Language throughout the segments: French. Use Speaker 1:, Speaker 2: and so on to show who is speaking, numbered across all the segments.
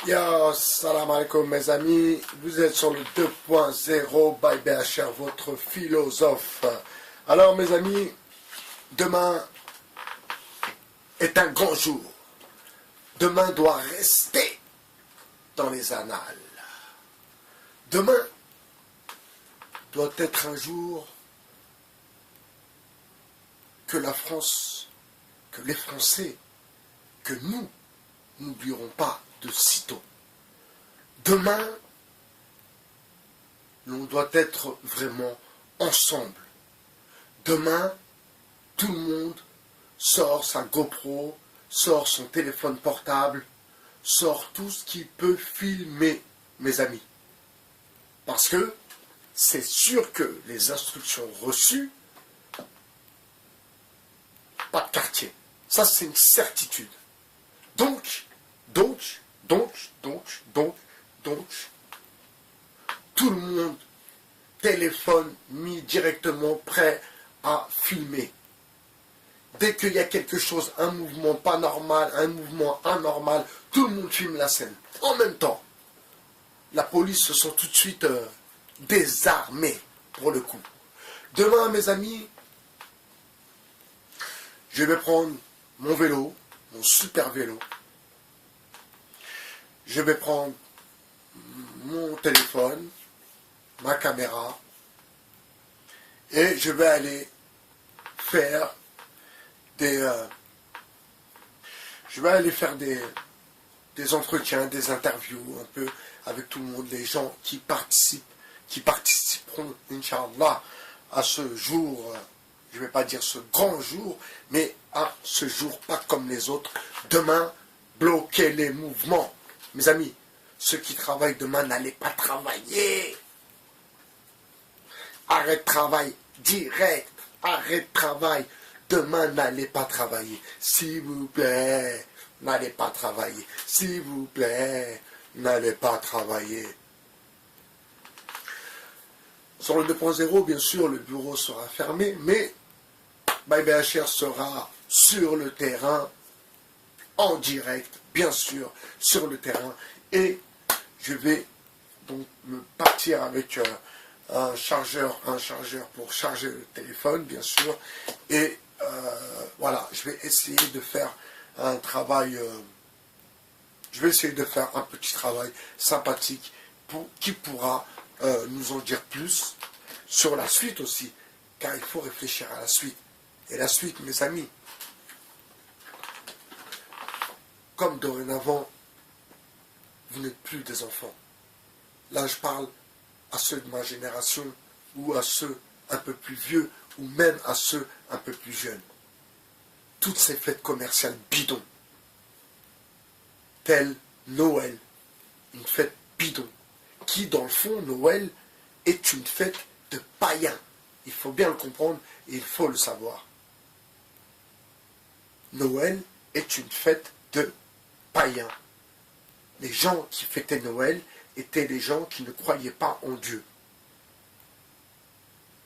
Speaker 1: Yo, salam alaikum mes amis, vous êtes sur le 2.0 by BHR, votre philosophe. Alors mes amis, demain est un grand jour. Demain doit rester dans les annales. Demain doit être un jour que la France, que les Français, que nous n'oublierons pas de sitôt. Demain, l'on doit être vraiment ensemble. Demain, tout le monde sort sa GoPro, sort son téléphone portable, sort tout ce qui peut filmer, mes amis. Parce que c'est sûr que les instructions reçues, pas de quartier. Ça, c'est une certitude. Donc, tout le monde, téléphone mis directement prêt à filmer. Dès qu'il y a quelque chose, un mouvement pas normal, un mouvement anormal, tout le monde filme la scène. En même temps, la police se sent tout de suite désarmée pour le coup. Demain, mes amis, je vais prendre mon vélo, mon super vélo. Je vais prendre mon téléphone, ma caméra, et je vais aller faire des entretiens, des interviews un peu avec tout le monde, les gens qui participeront, Inch'Allah, à ce jour, je ne vais pas dire ce grand jour, mais à ce jour pas comme les autres. Demain, bloquez les mouvements. Mes amis, ceux qui travaillent demain, n'allez pas travailler. Arrête travail direct. Arrête travail. Demain, n'allez pas travailler. S'il vous plaît, n'allez pas travailler. S'il vous plaît, n'allez pas travailler. Sur le 2.0, bien sûr, le bureau sera fermé, mais BHR sera sur le terrain, en direct, bien sûr, sur le terrain. Et je vais donc me partir avec un chargeur pour charger le téléphone, bien sûr. Et voilà, je vais essayer de faire un travail, je vais essayer de faire un petit travail sympathique qui pourra nous en dire plus sur la suite aussi, car il faut réfléchir à la suite. Et la suite, mes amis, comme dorénavant, vous n'êtes plus des enfants. Là, je parle à ceux de ma génération, ou à ceux un peu plus vieux, ou même à ceux un peu plus jeunes. Toutes ces fêtes commerciales bidons, telle Noël, une fête bidon, qui dans le fond, Noël, est une fête de païens. Il faut bien le comprendre et il faut le savoir. Noël est une fête de païens. Les gens qui fêtaient Noël étaient des gens qui ne croyaient pas en Dieu.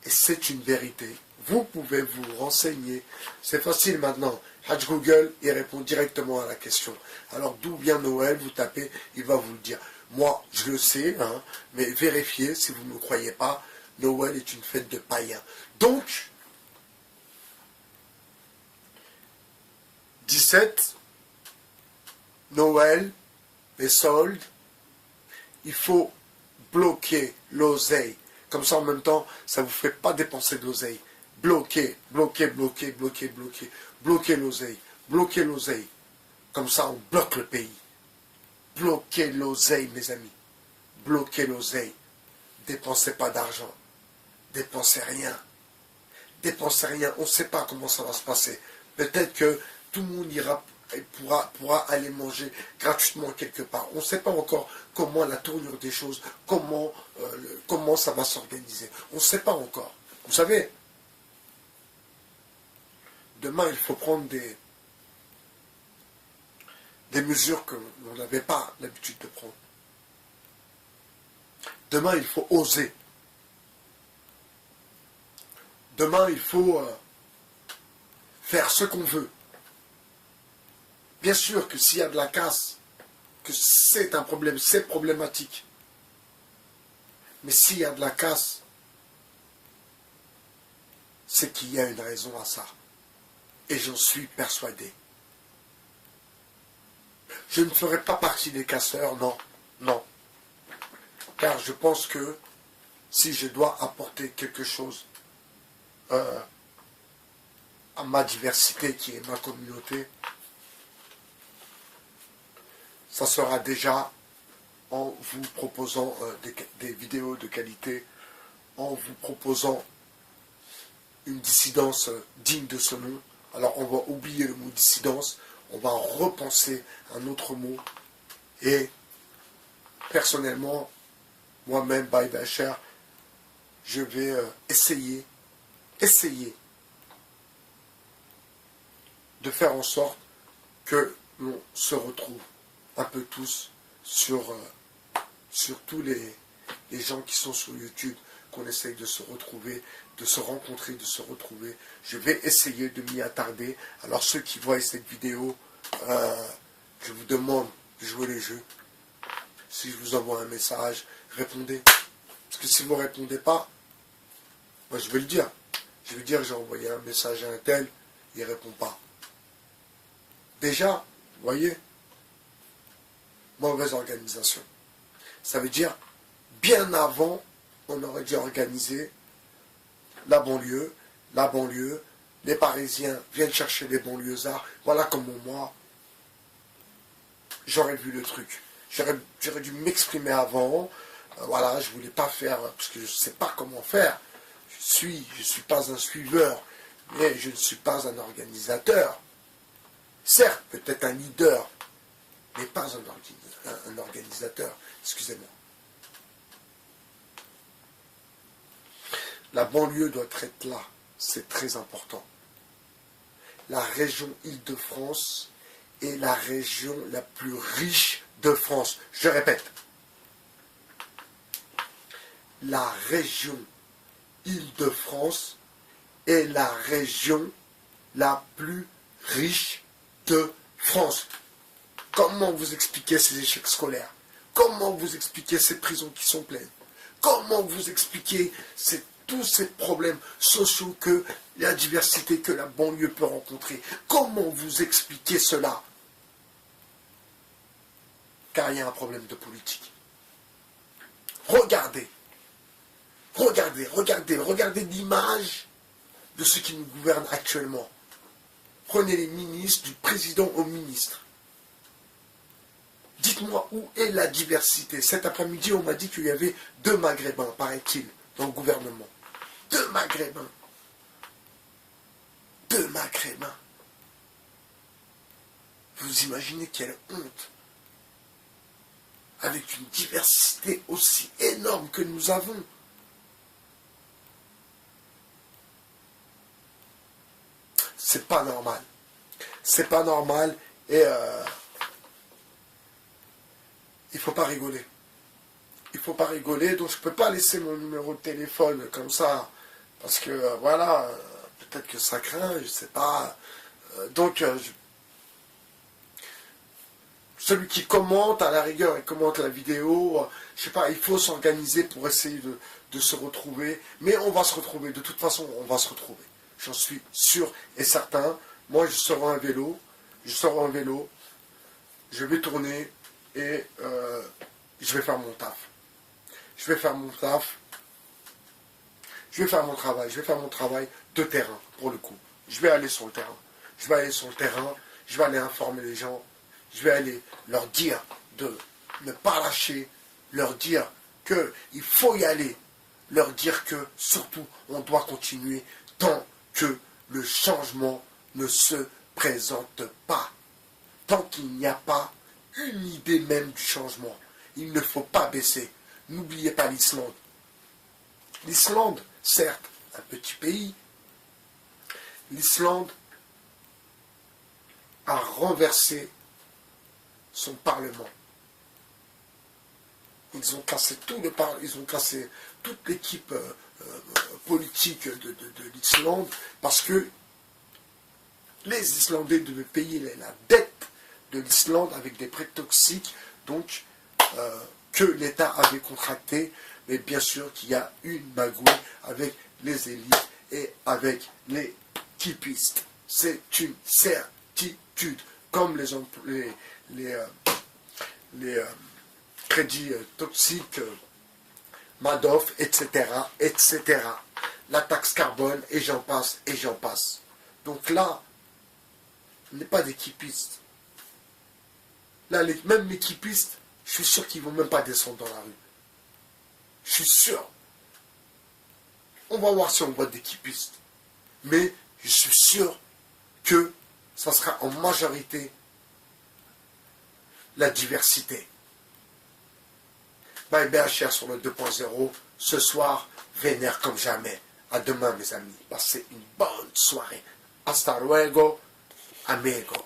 Speaker 1: Et c'est une vérité. Vous pouvez vous renseigner. C'est facile maintenant. Hajj Google, il répond directement à la question. Alors d'où vient Noël? Vous tapez, il va vous le dire. Moi, je le sais, hein, mais vérifiez si vous ne me croyez pas. Noël est une fête de païens. Donc, 17, Noël, les soldes, il faut bloquer l'oseille. Comme ça, en même temps, ça ne vous fait pas dépenser de l'oseille. Bloquer l'oseille. Bloquer l'oseille. Comme ça, on bloque le pays. Bloquez l'oseille, mes amis. Bloquez l'oseille. Dépensez pas d'argent. Dépensez rien. Dépensez rien. On ne sait pas comment ça va se passer. Peut-être que tout le monde pourra aller manger gratuitement quelque part. On ne sait pas encore comment la tournure des choses, comment ça va s'organiser. On ne sait pas encore. Vous savez, demain, il faut prendre des mesures que l'on n'avait pas l'habitude de prendre. Demain, il faut oser. Demain, il faut faire ce qu'on veut. Bien sûr que s'il y a de la casse, que c'est un problème, c'est problématique. Mais s'il y a de la casse, c'est qu'il y a une raison à ça. Et j'en suis persuadé. Je ne ferai pas partie des casseurs, non, non. Car je pense que si je dois apporter quelque chose à ma diversité qui est ma communauté, ça sera déjà en vous proposant des vidéos de qualité, en vous proposant une dissidence digne de ce nom. Alors on va oublier le mot dissidence, on va repenser un autre mot. Et personnellement, moi-même, Baye Bacher, je vais essayer de faire en sorte que l'on se retrouve un peu tous sur tous les gens qui sont sur YouTube, qu'on essaye de se retrouver, de se rencontrer, de se retrouver. Je vais essayer de m'y attarder. Alors ceux qui voient cette vidéo, je vous demande de jouer les jeux. Si je vous envoie un message, répondez. Parce que si vous ne répondez pas, moi je vais le dire. Je vais dire que j'ai envoyé un message à un tel, il ne répond pas. Déjà, vous voyez, mauvaise organisation. Ça veut dire, bien avant, on aurait dû organiser la banlieue, les Parisiens viennent chercher les banlieusards, voilà comment moi, j'aurais vu le truc. J'aurais dû m'exprimer avant, voilà, je ne voulais pas faire, parce que je ne sais pas comment faire. Je suis pas un suiveur, mais je ne suis pas un organisateur. Certes, peut-être un leader, mais pas un organisateur, excusez-moi. La banlieue doit être là, c'est très important. La région Île-de-France est la région la plus riche de France. Je répète, la région Île-de-France est la région la plus riche de France. Comment vous expliquez ces échecs scolaires? Comment vous expliquez ces prisons qui sont pleines? Comment vous expliquez tous ces problèmes sociaux que la diversité que la banlieue peut rencontrer? Comment vous expliquez cela? Car il y a un problème de politique. Regardez l'image de ceux qui nous gouvernent actuellement. Prenez les ministres, du président au ministre. Dites-moi où est la diversité. Cet après-midi, on m'a dit qu'il y avait 2 Maghrébins, paraît-il, dans le gouvernement. 2 Maghrébins. 2 Maghrébins. Vous imaginez quelle honte. Avec une diversité aussi énorme que nous avons. C'est pas normal. C'est pas normal et il faut pas rigoler. Il faut pas rigoler, donc je peux pas laisser mon numéro de téléphone comme ça, parce que voilà, peut-être que ça craint, je sais pas. Celui qui commente, à la rigueur, il commente la vidéo, je sais pas, il faut s'organiser pour essayer de se retrouver, mais on va se retrouver, de toute façon, on va se retrouver. J'en suis sûr et certain. Moi, je sors un vélo, je vais tourner et je vais faire mon taf. Je vais faire mon travail de terrain, pour le coup. Je vais aller sur le terrain. Je vais aller informer les gens. Je vais aller leur dire de ne pas lâcher, leur dire qu'il faut y aller, leur dire que surtout on doit continuer tant que le changement ne se présente pas. Tant qu'il n'y a pas une idée même du changement, il ne faut pas baisser. N'oubliez pas l'Islande. L'Islande, certes, un petit pays, l'Islande a renversé son parlement. Ils ont cassé toute l'équipe politique de l'Islande parce que les Islandais devaient payer la dette de l'Islande avec des prêts toxiques donc que l'État avait contracté, mais bien sûr qu'il y a une magouille avec les élites et avec les kippistes. C'est une certitude, comme les crédits toxiques, Madoff, etc., etc. La taxe carbone, et j'en passe, et j'en passe. Donc là, on n'est pas des kippistes. Là, même les kippistes, je suis sûr qu'ils ne vont même pas descendre dans la rue. Je suis sûr. On va voir si on vote des kippistes. Mais je suis sûr que ça sera en majorité la diversité. Bye BHR sur le 2.0. Ce soir, vénère comme jamais. À demain, mes amis. Passez une bonne soirée. Hasta luego, amigo.